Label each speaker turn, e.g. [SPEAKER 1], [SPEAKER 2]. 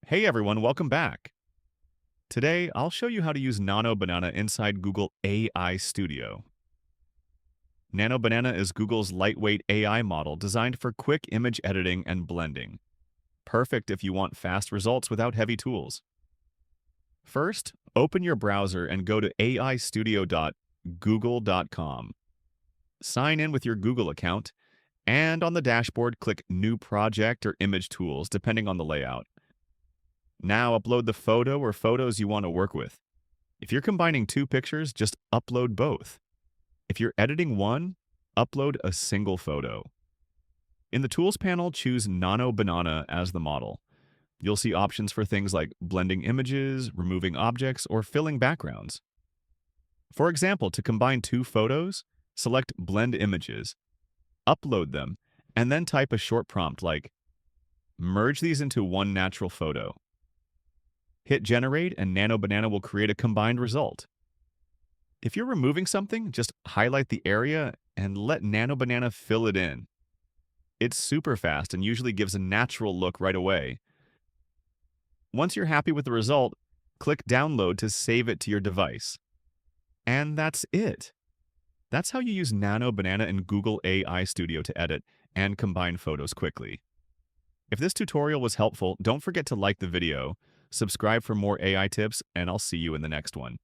[SPEAKER 1] Hey everyone, welcome back. Today, I'll show you how to use Nano Banana inside Google AI Studio. Nano Banana is Google's lightweight AI model designed for quick image editing and blending. Perfect if you want fast results without heavy tools. First, open your browser and go to aistudio.google.com. Sign in with your Google account, and on the dashboard, click New Project or Image Tools, depending on the layout. Now upload the photo or photos you want to work with. If you're combining two pictures, just upload both. If you're editing one, upload a single photo. In the Tools panel, choose Nano Banana as the model. You'll see options for things like blending images, removing objects, or filling backgrounds. For example, to combine two photos, select Blend Images, upload them, and then type a short prompt like, "Merge these into one natural photo." Hit Generate, and Nano Banana will create a combined result. If you're removing something, just highlight the area and let Nano Banana fill it in. It's super fast and usually gives a natural look right away. Once you're happy with the result, click Download to save it to your device. And that's it. That's how you use Nano Banana in Google AI Studio to edit and combine photos quickly. If this tutorial was helpful, don't forget to like the video, subscribe for more AI tips, and I'll see you in the next one.